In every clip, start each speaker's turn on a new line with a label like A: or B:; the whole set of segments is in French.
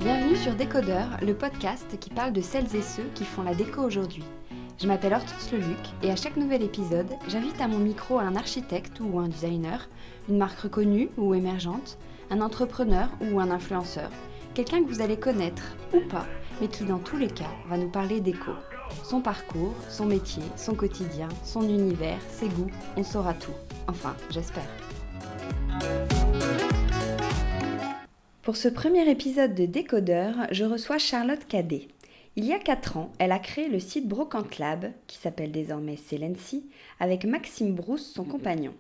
A: Bienvenue sur Décodeur, le podcast qui parle de celles et ceux qui font la déco aujourd'hui. Je m'appelle Hortense Leluc et à chaque nouvel épisode, j'invite à mon micro un architecte ou un designer, une marque reconnue ou émergente, un entrepreneur ou un influenceur, quelqu'un que vous allez connaître ou pas, mais qui dans tous les cas va nous parler déco. Son parcours, son métier, son quotidien, son univers, ses goûts, on saura tout. Enfin, j'espère. Pour ce premier épisode de Décodeur, je reçois Charlotte Cadet. Il y a 4 ans, elle a créé le site Brocante Lab, qui s'appelle désormais Celency, avec Maxime Brousse, son compagnon.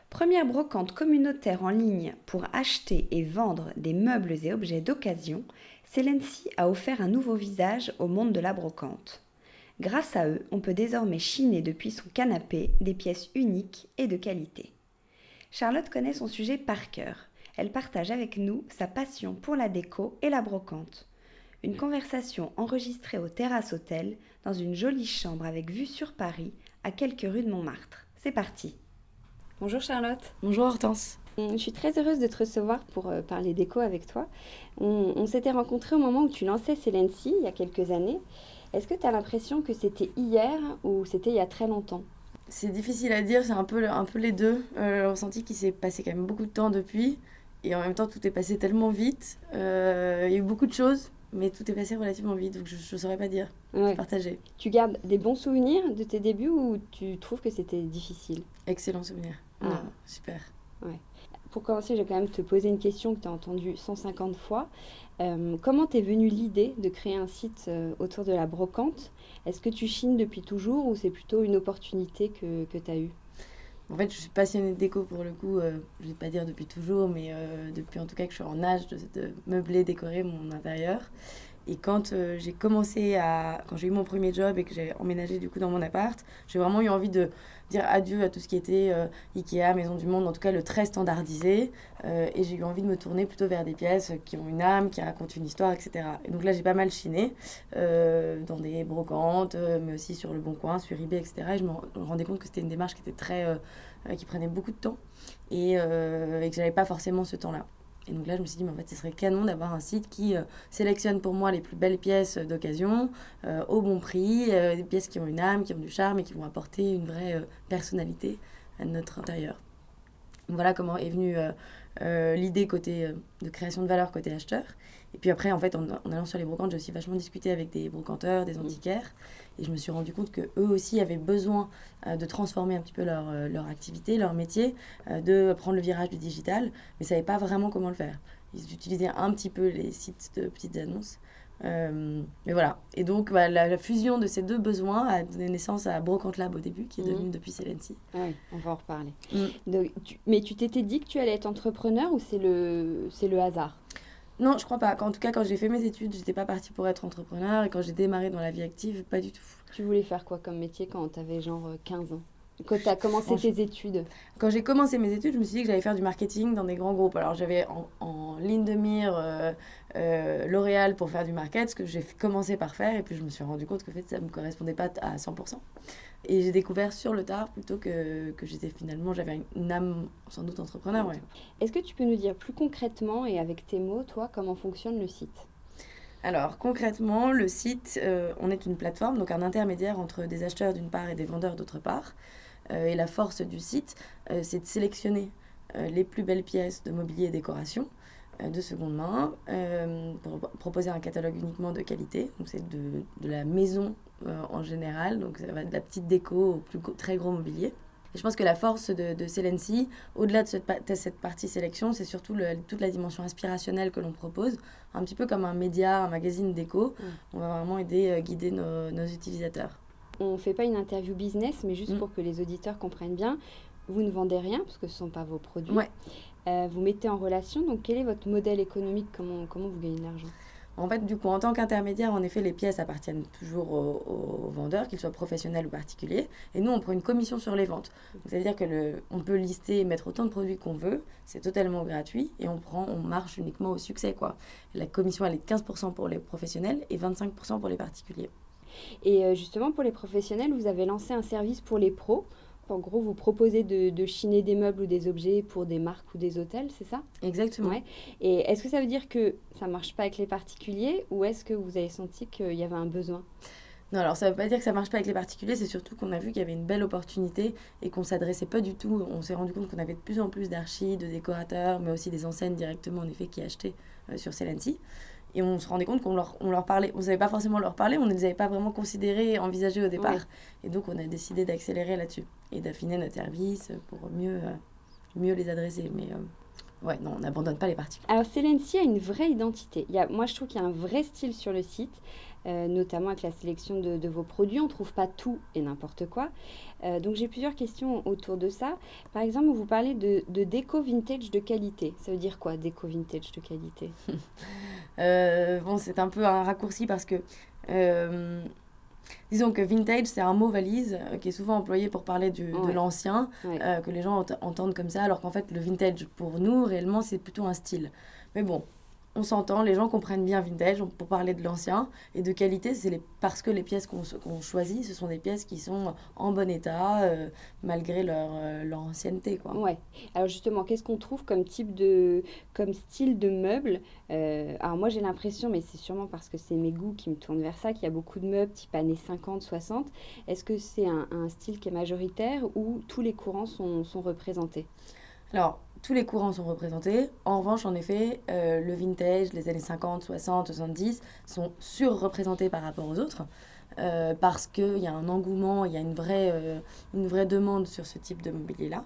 A: Première brocante communautaire en ligne pour acheter et vendre des meubles et objets d'occasion, Celency a offert un nouveau visage au monde de la brocante. Grâce à eux, on peut désormais chiner depuis son canapé des pièces uniques et de qualité. Charlotte connaît son sujet par cœur. Elle partage avec nous sa passion pour la déco et la brocante. Une conversation enregistrée au Terrasse Hôtel, dans une jolie chambre avec vue sur Paris, à quelques rues de Montmartre. C'est parti. Bonjour Charlotte.
B: Bonjour Hortense.
A: Je suis très heureuse de te recevoir pour parler déco avec toi. On s'était rencontrés au moment où tu lançais Celency, il y a quelques années. Est-ce que tu as l'impression que c'était hier ou c'était il y a très longtemps ?
B: C'est difficile à dire, c'est un peu les deux. J'ai ressenti qu'il s'est passé quand même beaucoup de temps depuis. Et en même temps, tout est passé tellement vite. Il y a eu beaucoup de choses, mais tout est passé relativement vite. Donc je ne saurais pas dire.
A: Ouais.
B: Partager.
A: Tu gardes des bons souvenirs de tes débuts ou tu trouves que c'était difficile ?
B: Excellent souvenir.
A: Ah.
B: Non, super.
A: Ouais. Pour commencer, je vais quand même te poser une question que tu as entendue 150 fois. Comment t'es venue l'idée de créer un site autour de la brocante ? Est-ce que tu chines depuis toujours ou c'est plutôt une opportunité que tu as eue ?
B: En fait, je suis passionnée de déco pour le coup. Je ne vais pas dire depuis toujours, mais depuis en tout cas que je suis en âge de meubler, décorer mon intérieur. Et quand quand j'ai eu mon premier job et que j'ai emménagé du coup dans mon appart, j'ai vraiment eu envie de dire adieu à tout ce qui était Ikea, Maison du Monde, en tout cas le très standardisé. Et j'ai eu envie de me tourner plutôt vers des pièces qui ont une âme, qui racontent une histoire, etc. Et donc là, j'ai pas mal chiné dans des brocantes, mais aussi sur Le Bon Coin, sur eBay, etc. Et je me rendais compte que c'était une démarche qui était qui prenait beaucoup de temps et que j'avais pas forcément ce temps-là. Et donc là, je me suis dit, mais en fait, ce serait canon d'avoir un site qui sélectionne pour moi les plus belles pièces d'occasion, au bon prix, des pièces qui ont une âme, qui ont du charme et qui vont apporter une vraie personnalité à notre intérieur. Donc voilà comment est venue l'idée de création de valeur côté acheteur. Et puis après, en fait, en allant sur les brocantes, j'ai aussi vachement discuté avec des brocanteurs, des antiquaires. Et je me suis rendu compte qu'eux aussi avaient besoin de transformer un petit peu leur activité, leur métier, de prendre le virage du digital, mais ne savaient pas vraiment comment le faire. Ils utilisaient un petit peu les sites de petites annonces. Mais voilà. Et donc, la fusion de ces deux besoins a donné naissance à Brocante Lab au début, qui est devenu depuis Celency.
A: Oui, on va en reparler. Donc, mais tu t'étais dit que tu allais être entrepreneur ou c'est le hasard ?
B: Non, je crois pas. En tout cas, quand j'ai fait mes études, j'étais pas partie pour être entrepreneur. Et quand j'ai démarré dans la vie active, pas du tout.
A: Tu voulais faire quoi comme métier quand tu avais genre 15 ans ? Quand tu as commencé tes études ?
B: Quand j'ai commencé mes études, je me suis dit que j'allais faire du marketing dans des grands groupes. Alors, j'avais en ligne de mire L'Oréal pour faire du market, ce que j'ai commencé par faire. Et puis, je me suis rendu compte que en fait, ça me correspondait pas à 100%. Et j'ai découvert sur le tard plutôt que j'avais une âme sans doute entrepreneur. Ouais.
A: Est-ce que tu peux nous dire plus concrètement et avec tes mots, toi, comment fonctionne le site ?
B: Alors concrètement, le site, on est une plateforme, donc un intermédiaire entre des acheteurs d'une part et des vendeurs d'autre part. Et la force du site, c'est de sélectionner les plus belles pièces de mobilier et décoration de seconde main pour proposer un catalogue uniquement de qualité. Donc c'est de la maison en général, donc ça va de la petite déco au très gros mobilier. Et je pense que la force de Celency, au-delà de cette partie sélection, c'est surtout toute la dimension inspirationnelle que l'on propose, un petit peu comme un média, un magazine déco. On va vraiment guider nos utilisateurs.
A: On ne fait pas une interview business, mais juste pour que les auditeurs comprennent bien, vous ne vendez rien, parce que ce ne sont pas vos produits.
B: Ouais.
A: Vous mettez en relation, donc quel est votre modèle économique ? Comment vous gagnez de l'argent ?
B: En fait, du coup, en tant qu'intermédiaire, en effet, les pièces appartiennent toujours aux vendeurs, qu'ils soient professionnels ou particuliers. Et nous, on prend une commission sur les ventes. Donc, c'est-à-dire qu'on peut lister et mettre autant de produits qu'on veut. C'est totalement gratuit. Et on marche uniquement au succès, quoi. La commission, elle est de 15% pour les professionnels et 25% pour les particuliers.
A: Et justement, pour les professionnels, vous avez lancé un service pour les pros. En gros, vous proposez de chiner des meubles ou des objets pour des marques ou des hôtels, c'est ça?
B: Exactement.
A: Ouais. Et est-ce que ça veut dire que ça marche pas avec les particuliers ou est-ce que vous avez senti qu'il y avait un besoin?
B: Non, alors ça veut pas dire que ça marche pas avec les particuliers, c'est surtout qu'on a vu qu'il y avait une belle opportunité et qu'on s'adressait pas du tout. On s'est rendu compte qu'on avait de plus en plus d'archis, de décorateurs, mais aussi des enseignes directement en effet qui achetaient sur Celency. Et on se rendait compte on leur parlait, on savait pas forcément leur parler, on ne les avait pas vraiment considérés, envisagés au départ.
A: Ouais.
B: Et donc on a décidé d'accélérer là-dessus et d'affiner notre service pour mieux les adresser. Mais ouais, non, on n'abandonne pas les particuliers.
A: Alors, Celency a une vraie identité. Moi, je trouve qu'il y a un vrai style sur le site, notamment avec la sélection de vos produits. On ne trouve pas tout et n'importe quoi. Donc, j'ai plusieurs questions autour de ça. Par exemple, vous parlez de déco vintage de qualité. Ça veut dire quoi, déco vintage de qualité?
B: Bon, c'est un peu un raccourci parce que euh, disons que vintage, c'est un mot valise qui est souvent employé pour parler de
A: Ouais.
B: l'ancien,
A: Ouais.
B: que les gens entendent comme ça, alors qu'en fait, le vintage, pour nous, réellement, c'est plutôt un style. Mais bon, on s'entend, les gens comprennent bien vintage pour parler de l'ancien. Et de qualité, parce que les pièces qu'on choisit, ce sont des pièces qui sont en bon état, malgré leur ancienneté, quoi.
A: Ouais. Alors justement, qu'est-ce qu'on trouve comme style de meuble? Alors moi j'ai l'impression, mais c'est sûrement parce que c'est mes goûts qui me tournent vers ça, qu'il y a beaucoup de meubles type années 50, 60. Est-ce que c'est un style qui est majoritaire ou tous les courants sont représentés?
B: Alors, tous les courants sont représentés. En revanche, en effet, le vintage, les années 50, 60, 70 sont surreprésentés par rapport aux autres. Parce qu'il y a un engouement, il y a une vraie demande sur ce type de mobilier-là.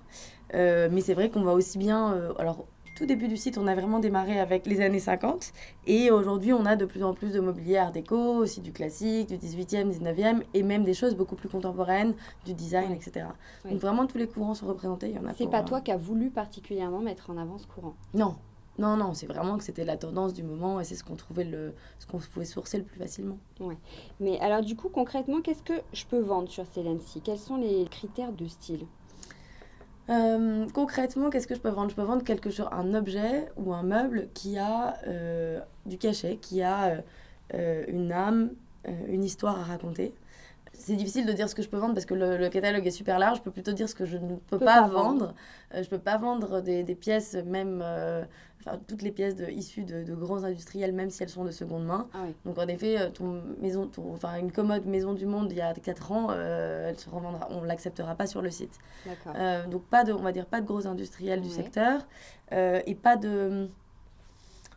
B: Mais c'est vrai qu'on va aussi bien... alors, tout début du site, on a vraiment démarré avec les années 50. Et aujourd'hui, on a de plus en plus de mobilier art déco, aussi du classique, du 18e, 19e, et même des choses beaucoup plus contemporaines, du design,
A: Ouais.
B: etc.
A: Ouais.
B: Donc vraiment, tous les courants sont représentés. Il y en a
A: C'est
B: pour...
A: pas toi qui as voulu particulièrement mettre en avant ce courant.
B: Non, non, non, c'est vraiment que c'était la tendance du moment et c'est ce qu'on pouvait sourcer le plus facilement.
A: Ouais. Mais alors du coup, concrètement, qu'est-ce que je peux vendre sur Celency? Quels sont les critères de style?
B: Concrètement, qu'est-ce que je peux vendre? Je peux vendre quelque chose, un objet ou un meuble qui a du cachet, qui a une âme, une histoire à raconter. C'est difficile de dire ce que je peux vendre parce que le catalogue est super large. Je peux plutôt dire ce que je ne peux pas vendre. Je peux pas vendre des pièces, même enfin, toutes les pièces issues de grands industriels, même si elles sont de seconde main.
A: Ah oui,
B: Donc en effet, enfin, une commode Maison du Monde il y a 4 ans, elle se revendra, on l'acceptera pas sur le site.
A: d'accord.
B: Donc on va dire pas de gros industriels du
A: Ouais.
B: secteur et pas de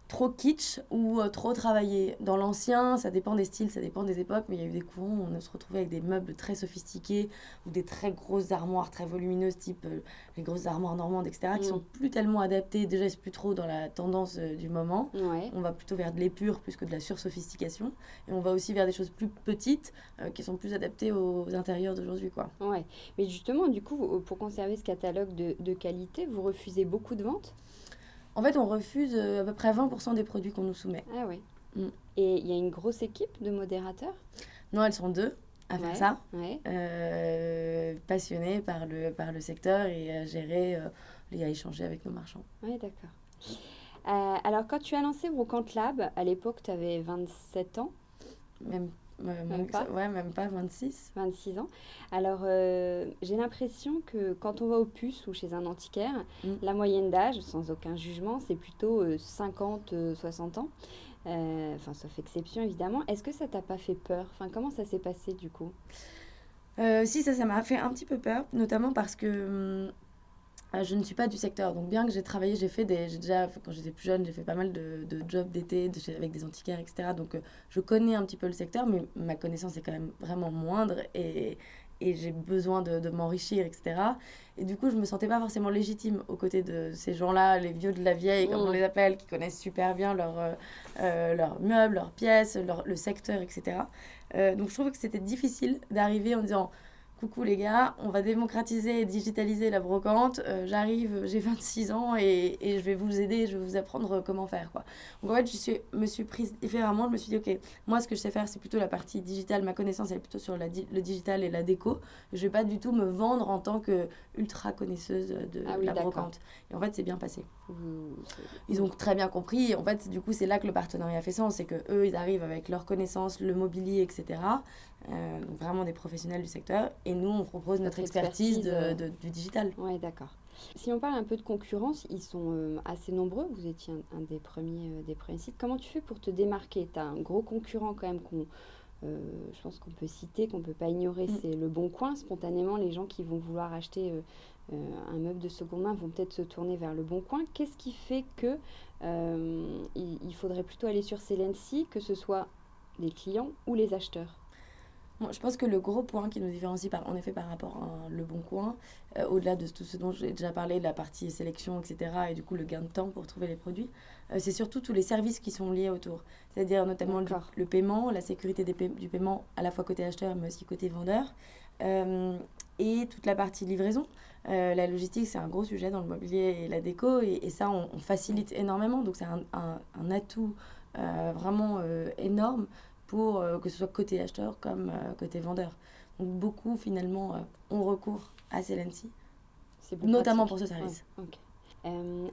B: trop kitsch ou trop travaillé. Dans l'ancien, ça dépend des styles, ça dépend des époques, mais il y a eu des courants où on se retrouvait avec des meubles très sophistiqués ou des très grosses armoires très volumineuses, type les grosses armoires normandes, etc., qui sont plus tellement adaptées, déjà c'est plus trop dans la tendance du moment.
A: Ouais.
B: On va plutôt vers de l'épure plus que de la sursophistication. Et on va aussi vers des choses plus petites qui sont plus adaptées aux intérieurs d'aujourd'hui, quoi.
A: Ouais. Mais justement, du coup, pour conserver ce catalogue de qualité, vous refusez beaucoup de ventes?
B: En fait, on refuse à peu près 20% des produits qu'on nous soumet.
A: Ah ouais.
B: Mm.
A: Et il y a une grosse équipe de modérateurs?
B: Non, elles sont 2 à faire
A: Ouais.
B: ça.
A: Ouais.
B: Passionnés par le secteur et à gérer et à échanger avec nos marchands.
A: Ouais, d'accord. Alors, quand tu as lancé Brocante Lab, à l'époque, tu avais 27 ans,
B: Même,
A: Même pas.
B: Ouais, même pas 26.
A: 26 ans. Alors, j'ai l'impression que quand on va au puce ou chez un antiquaire, la moyenne d'âge, sans aucun jugement, c'est plutôt 50, 60 ans. Enfin, sauf exception, évidemment. Est-ce que ça t'a pas fait peur? Enfin, comment ça s'est passé, du coup?
B: Si, ça m'a fait un petit peu peur, notamment parce que je ne suis pas du secteur. Donc, bien que j'ai travaillé, j'ai déjà, quand j'étais plus jeune, j'ai fait pas mal de jobs d'été avec des antiquaires, etc. Donc, je connais un petit peu le secteur, mais ma connaissance est quand même vraiment moindre et j'ai besoin de m'enrichir, etc. Et du coup, je me sentais pas forcément légitime aux côtés de ces gens-là, les vieux de la vieille, comme on les appelle, qui connaissent super bien leurs meubles, leurs pièces, le secteur, etc. Donc, je trouvais que c'était difficile d'arriver en disant... Coucou les gars, on va démocratiser et digitaliser la brocante. J'arrive, j'ai 26 ans et je vais vous aider, je vais vous apprendre comment faire, quoi. Donc en fait, me suis prise différemment. Je me suis dit, ok, moi ce que je sais faire, c'est plutôt la partie digitale. Ma connaissance, elle est plutôt sur le digital et la déco. Je vais pas du tout me vendre en tant que ultra connaisseuse de la brocante. Et en fait, c'est bien passé. Ils ont très bien compris. En fait, du coup, c'est là que le partenariat fait sens. C'est que eux, ils arrivent avec leurs connaissances, le mobilier, etc. Donc vraiment des professionnels du secteur. et nous, on propose notre expertise du digital.
A: Oui, d'accord. Si on parle un peu de concurrence, ils sont assez nombreux. Vous étiez un des premiers sites. Comment tu fais pour te démarquer? Tu as un gros concurrent quand même je pense qu'on peut citer, qu'on ne peut pas ignorer, c'est Le Bon Coin. Spontanément, les gens qui vont vouloir acheter un meuble de seconde main vont peut-être se tourner vers Le Bon Coin. Qu'est-ce qui fait que il faudrait plutôt aller sur Celency, que ce soit les clients ou les acheteurs?
B: Bon, je pense que le gros point qui nous différencie en effet par rapport à Le Bon Coin, au-delà de tout ce dont j'ai déjà parlé, de la partie sélection, etc., et du coup le gain de temps pour trouver les produits, c'est surtout tous les services qui sont liés autour. C'est-à-dire notamment le paiement, la sécurité du paiement à la fois côté acheteur mais aussi côté vendeur, et toute la partie livraison. La logistique, c'est un gros sujet dans le mobilier et la déco, et ça, on facilite énormément. Donc c'est un atout vraiment énorme pour que ce soit côté acheteur comme côté vendeur. Donc beaucoup finalement ont recours à Celency, notamment pour ce service.
A: Ouais, okay.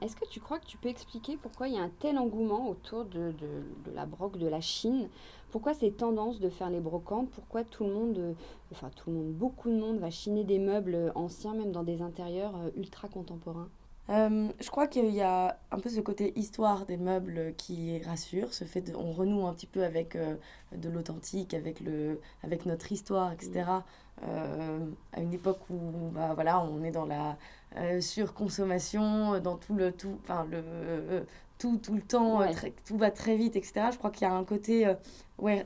A: Est-ce que tu crois que tu peux expliquer pourquoi il y a un tel engouement autour de la broc de la Chine? Pourquoi ces tendances de faire les brocantes? Pourquoi beaucoup de monde va chiner des meubles anciens, même dans des intérieurs ultra contemporains?
B: Je crois qu'il y a un peu ce côté histoire des meubles qui rassure, on renoue un petit peu avec de l'authentique, avec notre histoire, etc. À une époque où voilà, on est dans la surconsommation, dans tout le temps, tout va très vite, etc. Je crois qu'il y a un côté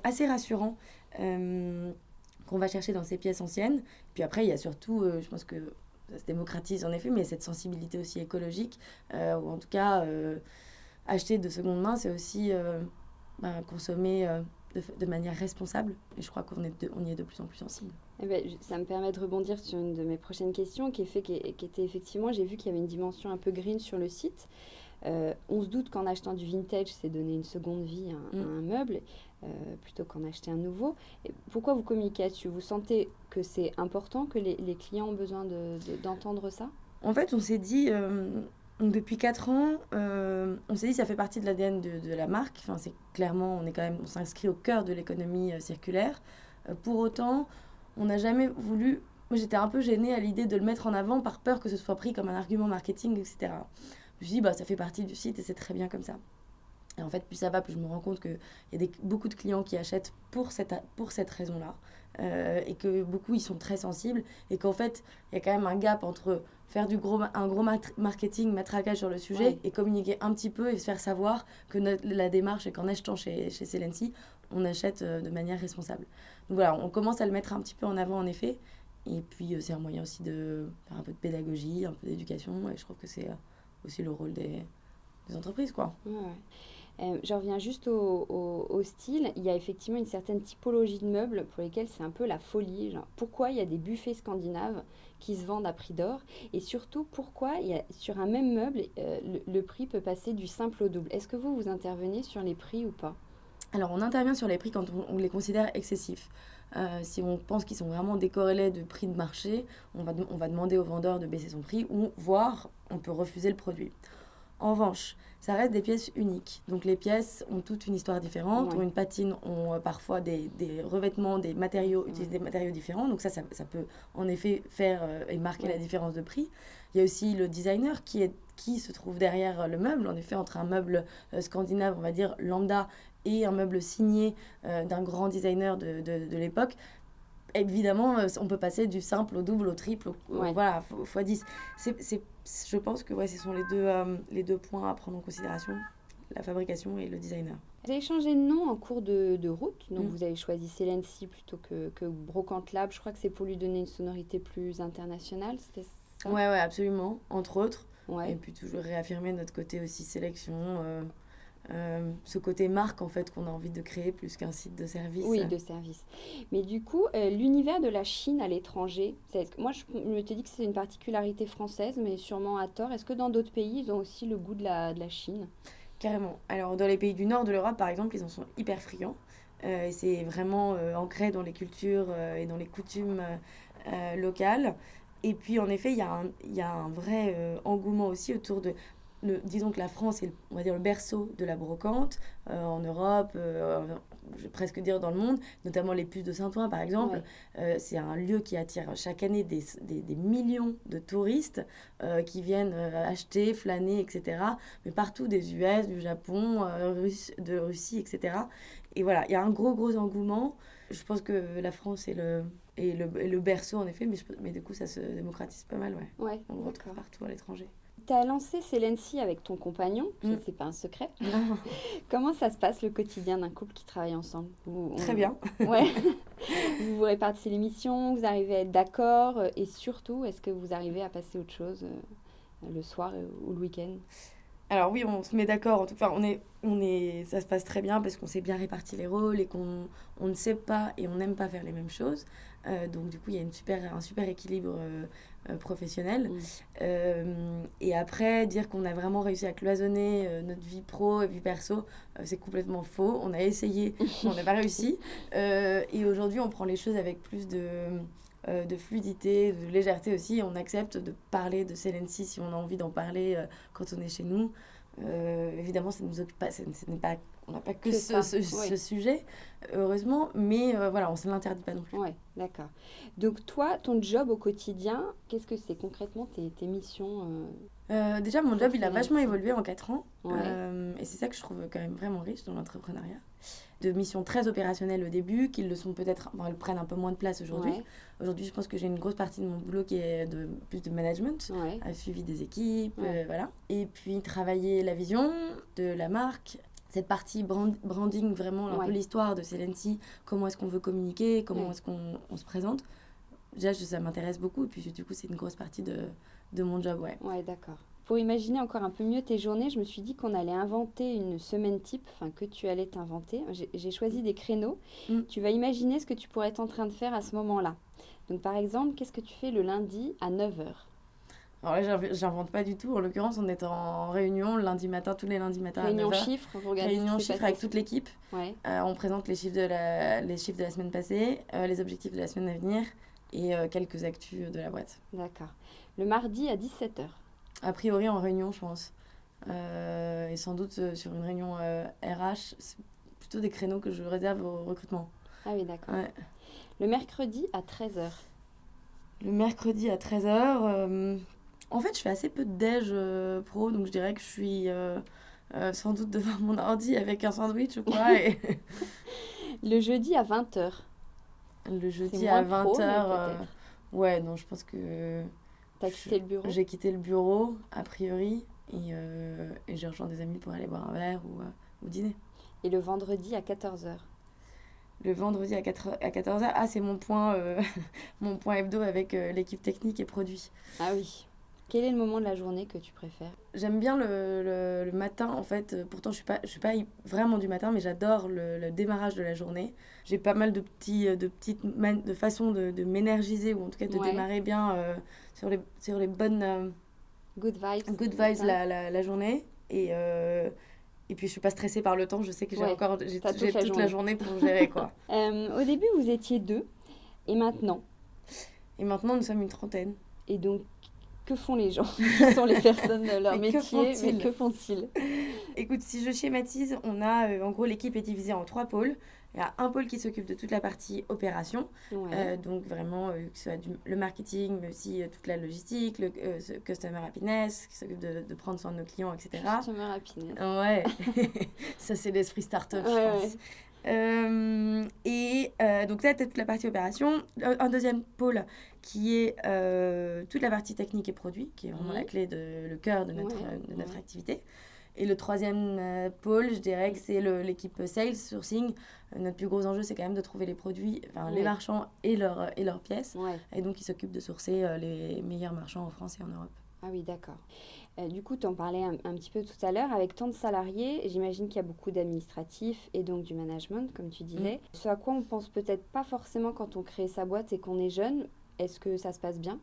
B: assez rassurant qu'on va chercher dans ces pièces anciennes. Puis après, il y a surtout, je pense que ça se démocratise en effet, mais cette sensibilité aussi écologique, ou en tout cas, acheter de seconde main, c'est aussi consommer de manière responsable. Et je crois qu'on y est de plus en plus sensible.
A: Eh ben, ça me permet de rebondir sur une de mes prochaines questions, qui était effectivement, j'ai vu qu'il y avait une dimension un peu green sur le site. On se doute qu'en achetant du vintage, c'est donner une seconde vie à un meuble, plutôt qu'en acheter un nouveau. Et pourquoi vous communiquez là-dessus? Vous sentez que c'est important, que les clients ont besoin d'entendre ça?
B: En fait, on s'est dit, depuis 4 ans, on s'est dit ça fait partie de l'ADN de la marque. Enfin, c'est clairement, on s'inscrit au cœur de l'économie circulaire. Pour autant, on n'a jamais voulu... Moi, j'étais un peu gênée à l'idée de le mettre en avant par peur que ce soit pris comme un argument marketing, etc. Je me suis dit, ça fait partie du site et c'est très bien comme ça. Et en fait, plus ça va, plus je me rends compte qu'il y a beaucoup de clients qui achètent pour cette raison-là. Et que beaucoup, ils sont très sensibles. Et qu'en fait, il y a quand même un gap entre faire un gros marketing, matraquage sur le sujet, et communiquer un petit peu et se faire savoir que la démarche est qu'en achetant chez Celency, on achète de manière responsable. Donc voilà, on commence à le mettre un petit peu en avant, en effet. Et puis, c'est un moyen aussi de faire un peu de pédagogie, un peu d'éducation. Et je trouve que c'est aussi le rôle des entreprises, quoi.
A: Ouais. Je reviens juste au style. Il y a effectivement une certaine typologie de meubles pour lesquels c'est un peu la folie. Genre, pourquoi il y a des buffets scandinaves qui se vendent à prix d'or? Et surtout, pourquoi sur un même meuble, le prix peut passer du simple au double? Est-ce que vous intervenez sur les prix ou pas?
B: Alors, on intervient sur les prix quand on les considère excessifs. Si on pense qu'ils sont vraiment décorrélés de prix de marché, on va demander au vendeur de baisser son prix, ou voire on peut refuser le produit. En revanche, ça reste des pièces uniques. Donc les pièces ont toute une histoire différente, ont une patine, ont parfois des revêtements, utilisent des matériaux différents. Donc ça peut en effet faire et marquer la différence de prix. Il y a aussi le designer qui se trouve derrière le meuble. En effet, entre un meuble scandinave, on va dire lambda, et un meuble signé d'un grand designer de l'époque, évidemment, on peut passer du simple au double, au triple, voilà, fois 10. Je pense que ce sont les deux points à prendre en considération, la fabrication et le designer.
A: Vous avez changé de nom en cours de route, donc vous avez choisi Celency plutôt que Brocante Lab. Je crois que c'est pour lui donner une sonorité plus internationale, c'était ça?
B: Ouais, absolument, entre autres. Et puis toujours réaffirmer notre côté aussi sélection, ce côté marque en fait qu'on a envie de créer plus qu'un site de service.
A: Oui, de service. Mais du coup, l'univers de la Chine à l'étranger, moi je me te dis que c'est une particularité française, mais sûrement à tort. Est-ce que dans d'autres pays, ils ont aussi le goût de la Chine?
B: Carrément. Alors dans les pays du nord de l'Europe, par exemple, ils en sont hyper friands. Et c'est vraiment ancré dans les cultures et dans les coutumes locales. Et puis en effet, il y a un vrai engouement aussi autour de disons que la France est, on va dire, le berceau de la brocante en Europe, je vais presque dire dans le monde, notamment les puces de Saint-Ouen par exemple. C'est un lieu qui attire chaque année des millions de touristes qui viennent acheter, flâner, etc. Mais partout, des US, du Japon, de Russie, etc. Et voilà, il y a un gros engouement. Je pense que la France est le berceau en effet, mais du coup ça se démocratise pas mal,
A: Ouais,
B: on le retrouve partout à l'étranger.
A: Tu as lancé Celency avec ton compagnon, c'est pas un secret.
B: Non.
A: Comment ça se passe le quotidien d'un couple qui travaille ensemble?
B: Très bien.
A: Ouais. Vous répartissez les missions, vous arrivez à être d'accord et surtout, est-ce que vous arrivez à passer autre chose le soir ou le week-end?
B: Alors oui, on se met d'accord. En tout cas, ça se passe très bien parce qu'on s'est bien réparti les rôles et qu'on ne sait pas et on n'aime pas faire les mêmes choses. Donc du coup, il y a un super équilibre professionnel. Et après, dire qu'on a vraiment réussi à cloisonner notre vie pro et vie perso, c'est complètement faux. On a essayé, on n'a pas réussi. Et aujourd'hui, on prend les choses avec plus de fluidité, de légèreté aussi. On accepte de parler de Celency si on a envie d'en parler quand on est chez nous. Évidemment, ça ne nous occupe pas, on n'a pas que ce sujet, heureusement, mais voilà, on ne se l'interdit pas non plus.
A: Ouais, d'accord. Donc toi, ton job au quotidien, qu'est-ce que c'est concrètement tes missions
B: Déjà, mon job, il a vachement évolué en 4 ans.
A: Ouais.
B: Et c'est ça que je trouve quand même vraiment riche dans l'entrepreneuriat. De missions très opérationnelles au début, qui le sont peut-être, elles prennent un peu moins de place aujourd'hui.
A: Ouais.
B: Aujourd'hui, je pense que j'ai une grosse partie de mon boulot qui est plus de management, suivi des équipes, voilà. Et puis travailler la vision de la marque, cette partie branding, vraiment un peu l'histoire de Celency, comment est-ce qu'on veut communiquer, comment est-ce qu'on se présente. Déjà, ça m'intéresse beaucoup, et puis du coup, c'est une grosse partie de mon job,
A: Ouais, d'accord. Pour imaginer encore un peu mieux tes journées, je me suis dit qu'on allait inventer une semaine type, enfin que tu allais t'inventer. J'ai choisi des créneaux. Tu vas imaginer ce que tu pourrais être en train de faire à ce moment-là. Donc par exemple, qu'est-ce que tu fais le lundi à 9h?
B: Alors là, j'invente pas du tout. En l'occurrence, on est en réunion le lundi matin, tous les lundis matins
A: réunion
B: à 9h.
A: Chiffres, vous regardez
B: réunion chiffres avec toute l'équipe.
A: Ouais.
B: On présente les chiffres de la semaine passée, les objectifs de la semaine à venir et quelques actus de la boîte.
A: D'accord. Le mardi à 17h.
B: A priori en réunion, je pense. Et sans doute sur une réunion RH, c'est plutôt des créneaux que je réserve au recrutement.
A: Ah oui, d'accord.
B: Ouais.
A: Le mercredi à 13h.
B: Le mercredi à 13h, en fait, je fais assez peu de déj pro, donc je dirais que je suis sans doute devant mon ordi avec un sandwich ou quoi.
A: Le jeudi à 20h.
B: Le jeudi à 20h, ouais, non, je pense que...
A: T'as quitté le bureau?
B: J'ai quitté le bureau, a priori, et j'ai rejoint des amis pour aller boire un verre ou dîner.
A: Et le vendredi à 14h?
B: Le vendredi à 14h, c'est mon point hebdo avec l'équipe technique et produit.
A: Ah oui. Quel est le moment de la journée que tu préfères?
B: J'aime bien le matin, en fait. Pourtant, je suis pas vraiment du matin, mais j'adore le démarrage de la journée. J'ai pas mal de petites façons de m'énergiser, ou en tout cas de démarrer bien sur les bonnes...
A: good vibes.
B: Good vibes la journée. Et puis, je suis pas stressée par le temps. Je sais que j'ai toute la journée pour gérer, quoi.
A: Au début, vous étiez 2. Et maintenant?
B: Et maintenant, nous sommes une 30aine.
A: Et donc, que font les gens? Qui sont les personnes de leur métier? Mais que font-ils?
B: Écoute, si je schématise, on a, en gros, l'équipe est divisée en 3 pôles. Il y a un pôle qui s'occupe de toute la partie opération, donc vraiment que ce soit le marketing, mais aussi toute la logistique, le customer happiness, qui s'occupe de prendre soin de nos clients, etc.
A: Customer happiness.
B: Ouais, ça c'est l'esprit start-up, je pense. Donc là, tu as toute la partie opération. Un deuxième pôle qui est toute la partie technique et produit, qui est vraiment la clé, le cœur de notre activité. Et le troisième pôle, je dirais que c'est l'équipe sales, sourcing. Notre plus gros enjeu, c'est quand même de trouver les produits, les marchands et leurs pièces. Et donc, ils s'occupent de sourcer les meilleurs marchands en France et en Europe.
A: Ah oui, d'accord. Du coup, tu en parlais un petit peu tout à l'heure. Avec tant de salariés, j'imagine qu'il y a beaucoup d'administratifs et donc du management, comme tu disais. Ce à quoi on pense peut-être pas forcément quand on crée sa boîte et qu'on est jeune. Est-ce que ça se passe bien?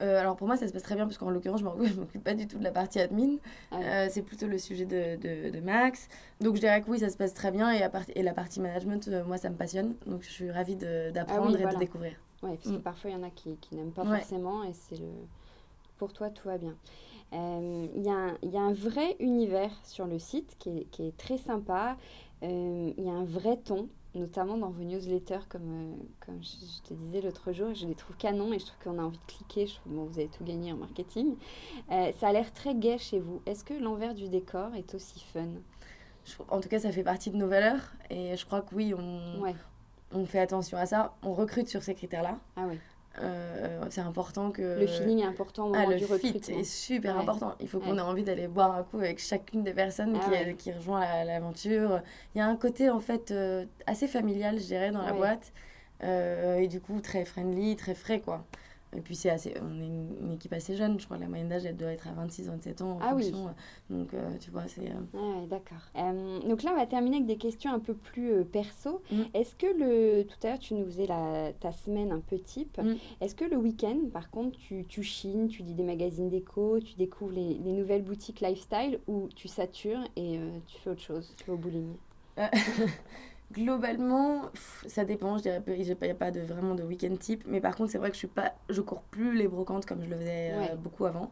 B: Alors pour moi, ça se passe très bien parce qu'en l'occurrence, je ne m'occupe pas du tout de la partie admin. C'est plutôt le sujet de Max. Donc je dirais que oui, ça se passe très bien. Et la partie management, moi, ça me passionne. Donc je suis ravie d'apprendre et de découvrir.
A: Oui, parce que parfois, il y en a qui n'aiment pas forcément et c'est le pour toi, tout va bien. Il y a un vrai univers sur le site qui est très sympa. Il y a un vrai ton, notamment dans vos newsletters, comme je te disais l'autre jour. Je les trouve canons et je trouve qu'on a envie de cliquer. Je trouve, bon, vous avez tout gagné en marketing. Ça a l'air très gai chez vous. Est-ce que l'envers du décor est aussi fun?
B: En tout cas, ça fait partie de nos valeurs et je crois que oui,
A: Ouais.
B: on fait attention à ça. On recrute sur ces critères-là.
A: Ah oui.
B: C'est important que...
A: Le feeling est important au moment
B: le
A: du
B: fit
A: recrutement.
B: est super
A: Ouais.
B: important. Il faut qu'on
A: Ouais.
B: ait envie d'aller boire un coup avec chacune des personnes
A: Ah ouais.
B: qui rejoint l'aventure. Il y a un côté en fait assez familial, je dirais, dans la
A: Ouais.
B: boîte. Et du coup, très friendly, très frais, quoi. Et puis, on est une équipe assez jeune. Je crois que la moyenne d'âge, elle doit être à 26-27 ans en
A: Ah oui.
B: fonction. Donc, tu vois, c'est...
A: Ah ouais, d'accord. Donc là, on va terminer avec des questions un peu plus perso.
B: Mm.
A: Est-ce que tout à l'heure, tu nous faisais ta semaine un peu type.
B: Mm.
A: Est-ce que le week-end, par contre, tu chines, tu lis des magazines déco, tu découvres les nouvelles boutiques lifestyle ou tu satures et tu fais autre chose, tu vas au bowling?
B: Globalement, ça dépend, je dirais, il n'y a pas vraiment de week-end type, mais par contre, c'est vrai que je cours plus les brocantes comme je le faisais
A: Ouais.
B: beaucoup avant.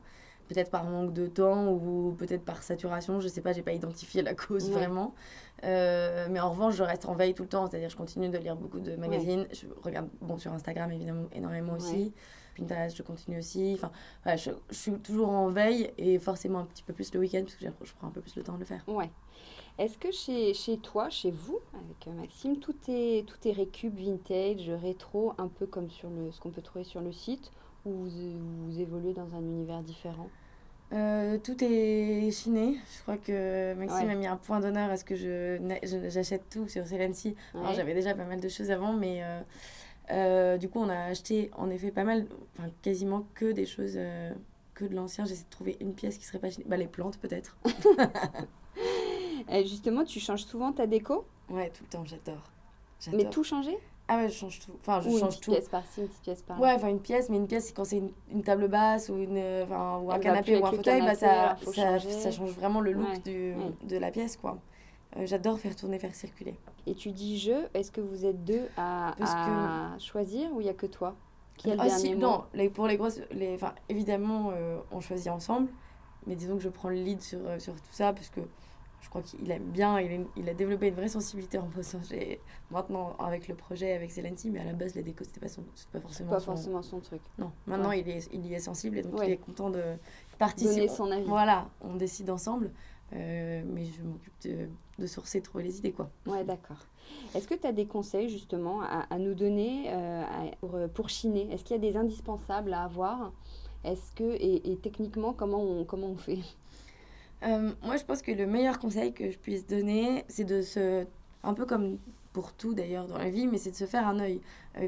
B: Peut-être par manque de temps ou peut-être par saturation, je sais pas, j'ai pas identifié la cause
A: Ouais.
B: vraiment. Mais en revanche, je reste en veille tout le temps, c'est-à-dire je continue de lire beaucoup de magazines. Je regarde, bon, sur Instagram évidemment, énormément aussi.
A: Ouais.
B: Pinterest, je continue aussi. Enfin, voilà, je suis toujours en veille et forcément un petit peu plus le week-end parce que je prends un peu plus le temps de le faire.
A: Ouais. Est-ce que chez toi, chez vous, avec Maxime, tout est récup, vintage, rétro, un peu comme ce qu'on peut trouver sur le site, ou vous évoluez dans un univers différent?
B: Tout est chiné. Je crois que Maxime
A: Ouais.
B: a mis un point d'honneur à ce que j'achète tout sur Celency. Alors,
A: Ouais.
B: j'avais déjà pas mal de choses avant, mais du coup, on a acheté en effet pas mal, enfin quasiment que des choses que de l'ancien. J'essaie de trouver une pièce qui serait pas chinée. Bah, les plantes peut-être.
A: Justement, tu changes souvent ta déco,
B: Ouais, tout le temps, j'adore.
A: mais
B: J'adore.
A: tout changer?
B: Ah ouais, je change tout. Enfin, je
A: Ou une
B: change
A: petite
B: tout.
A: pièce par-ci, une petite pièce par-là?
B: Ouais, enfin une pièce, mais une pièce, c'est quand c'est une table basse ou, ou un
A: Elle va plus
B: canapé ou
A: avec
B: un
A: le
B: fauteuil, bah
A: canapé, alors faut changer.
B: ça change vraiment le look
A: Ouais, ouais.
B: de la pièce, quoi. J'adore faire tourner, faire circuler.
A: Et tu dis je, est-ce que vous êtes deux
B: Parce que...
A: à choisir ou il n'y a que toi qui a le
B: Ah si,
A: dernier mot?
B: non, pour les grosses... Enfin, évidemment, on choisit ensemble, mais disons que je prends le lead sur tout ça, parce que je crois qu'il aime bien, il a développé une vraie sensibilité en post-ingé maintenant avec le projet, avec Celency, mais à la base, les décos, c'était pas
A: C'est
B: forcément
A: pas
B: son...
A: forcément son truc.
B: Non, maintenant
A: Ouais.
B: il y est sensible et donc il
A: Ouais.
B: est content de
A: Donner
B: participer.
A: son avis.
B: Voilà, on décide ensemble, mais je m'occupe de sourcer, de trouver les idées, quoi.
A: Ouais, d'accord. Est-ce que tu as des conseils justement à nous donner pour chiner? Est-ce qu'il y a des indispensables à avoir? Et techniquement, comment on fait?
B: Moi, je pense que le meilleur conseil que je puisse donner, c'est un peu comme pour tout d'ailleurs dans la vie, mais c'est de se faire un œil.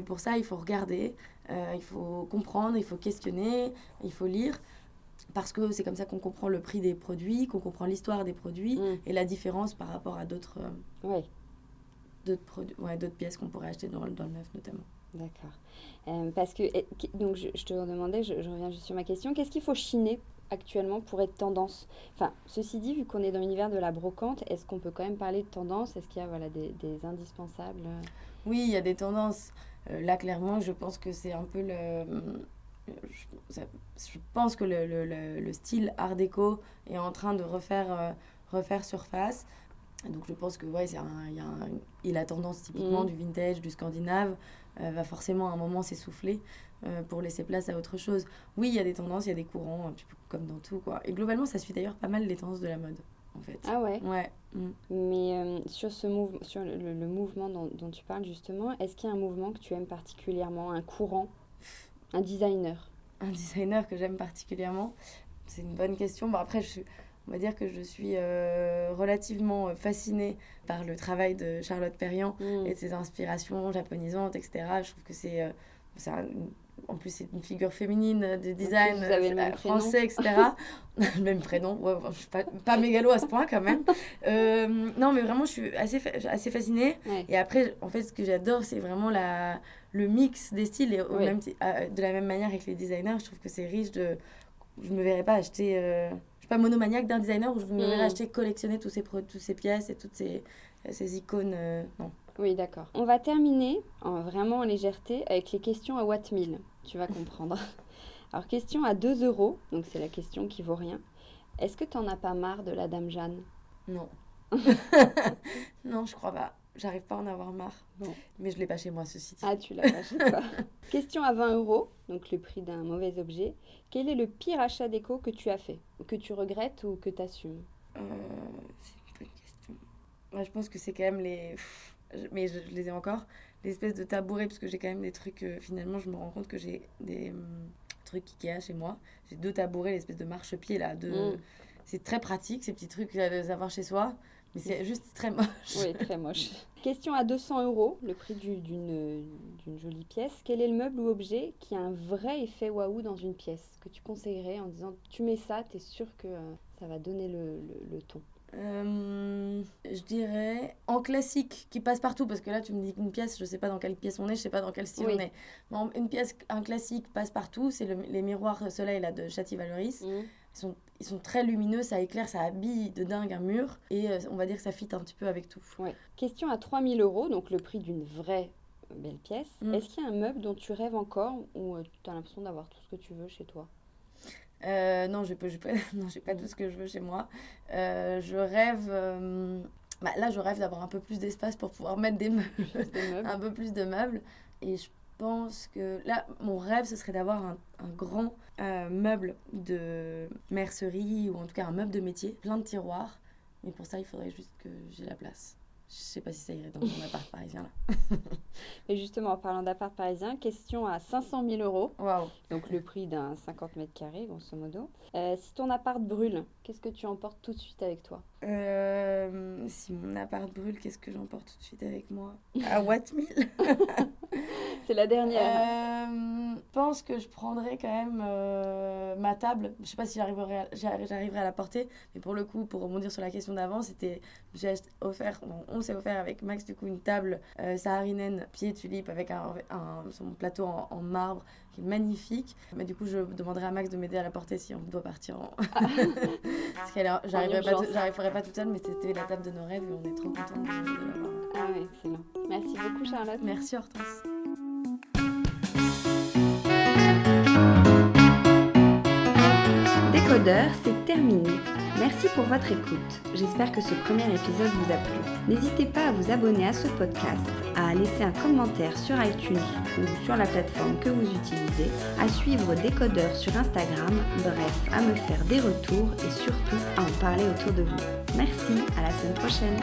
B: Pour ça, il faut regarder, il faut comprendre, il faut questionner, il faut lire. Parce que c'est comme ça qu'on comprend le prix des produits, qu'on comprend l'histoire des produits
A: Mm.
B: et la différence par rapport à
A: Ouais,
B: d'autres pièces qu'on pourrait acheter dans le neuf notamment.
A: d'accord. Parce que, donc je te demandais, je reviens juste sur ma question, qu'est-ce qu'il faut chiner actuellement pour être tendance? Enfin, ceci dit, vu qu'on est dans l'univers de la brocante, est-ce qu'on peut quand même parler de tendance? Est-ce qu'il y a voilà, des indispensables?
B: Oui, il y a des tendances. Là, clairement, je pense que c'est un peu je pense que le style art déco est en train de refaire surface. Donc je pense que ouais, il a tendance typiquement
A: Mhm.
B: du vintage, du scandinave, va forcément à un moment s'essouffler pour laisser place à autre chose. Oui, il y a des tendances, il y a des courants, un petit peu comme dans tout, quoi. Et globalement, ça suit d'ailleurs pas mal les tendances de la mode, en fait.
A: Ah ouais.
B: Ouais. Mm.
A: Mais sur le mouvement dont tu parles justement, est-ce qu'il y a un mouvement que tu aimes particulièrement, un courant, un designer?
B: Un designer que j'aime particulièrement, c'est une bonne question. Bon, après, on va dire que je suis relativement fascinée par le travail de Charlotte Perriand
A: Mm.
B: et de ses inspirations japonisantes, etc. Je trouve que en plus, c'est une figure féminine du design
A: vous avez le même
B: français, etc. Le même prénom, ouais, enfin, je suis pas mégalo à ce point quand même. Non, mais vraiment, je suis assez fascinée.
A: Ouais.
B: Et après, en fait, ce que j'adore, c'est vraiment le mix des styles. Et
A: Oui.
B: de la même manière avec les designers, je trouve que c'est riche de... Je me verrais pas acheter... je suis pas monomaniaque d'un designer où je me verrais acheter, collectionner toutes ces pièces et toutes ces icônes. Non.
A: Oui, d'accord. On va terminer vraiment en légèreté avec les questions à Watt 1000. Tu vas comprendre. Alors, question à 2 euros, donc c'est la question qui vaut rien. Est-ce que t'en as pas marre de la Dame Jeanne?
B: Non. Non, je crois pas. J'arrive pas à en avoir marre.
A: Bon.
B: Mais je l'ai pas chez moi, ceci dit.
A: Ah, tu l'as pas chez toi. Question à 20 euros, donc le prix d'un mauvais objet. Quel est le pire achat déco que tu as fait? Ou que tu regrettes ou que tu assumes?
B: C'est une bonne question. Ouais, je pense que c'est quand même mais je les ai encore. Les espèces de tabourets, parce que j'ai quand même des trucs... finalement, je me rends compte que j'ai des trucs Ikea chez moi. J'ai 2 tabourets, l'espèce de marchepied là. C'est très pratique, ces petits trucs à avoir chez soi. Mais c'est juste très moche.
A: Oui, très moche. Question à 200 euros, le prix d'une jolie pièce. Quel est le meuble ou objet qui a un vrai effet waouh dans une pièce que tu conseillerais en disant tu mets ça, t'es sûr que ça va donner le ton?
B: Je dirais en classique qui passe partout, parce que là tu me dis qu'une pièce, je sais pas dans quelle pièce on est, je sais pas dans quel style on est. Bon, un classique passe partout, c'est les miroirs soleil là, de Châty-Valoris. Ils sont très lumineux, ça éclaire, ça habille de dingue un mur, et on va dire que ça fit un petit peu avec tout.
A: Ouais. Question à 3000 euros, donc le prix d'une vraie belle pièce. Est-ce qu'il y a un meuble dont tu rêves encore ou tu as l'impression d'avoir tout ce que tu veux chez toi?
B: Non, j'ai pas tout ce que je veux chez moi. Je rêve... là, je rêve d'avoir un peu plus d'espace pour pouvoir mettre des meubles. Un peu plus de meubles. Et je pense que... Là, mon rêve, ce serait d'avoir un grand meuble de mercerie, ou en tout cas un meuble de métier, plein de tiroirs. Mais pour ça, il faudrait juste que j'ai la place. Je sais pas si ça irait dans mon appart parisien, là.
A: Et justement, en parlant d'appart parisien, question à 500 000 euros.
B: Waouh.
A: Donc le prix d'un 50 mètres carrés, grosso modo. Si ton appart brûle, qu'est-ce que tu emportes tout de suite avec toi?
B: Si mon appart brûle, qu'est-ce que j'emporte tout de suite avec moi? À Wattmill.
A: C'est la dernière.
B: Je pense que je prendrais quand même ma table. Je sais pas si j'arriverai à la porter, mais pour le coup, pour rebondir sur la question d'avant, on s'est offert avec Max du coup une table saharinen pied tulipe avec son plateau en marbre qui est magnifique. Mais du coup, je demanderai à Max de m'aider à la porter si on doit partir parce que j'arriverai pas toute seule, mais c'était la table de nos rêves et on est trop contents de l'avoir.
A: Ah oui, excellent. Merci beaucoup Charlotte.
B: Merci Hortense.
A: Décodeur, c'est terminé. Merci pour votre écoute. J'espère que ce premier épisode vous a plu. N'hésitez pas à vous abonner à ce podcast, à laisser un commentaire sur iTunes ou sur la plateforme que vous utilisez, à suivre Décodeur sur Instagram, bref, à me faire des retours et surtout à en parler autour de vous. Merci, à la semaine prochaine.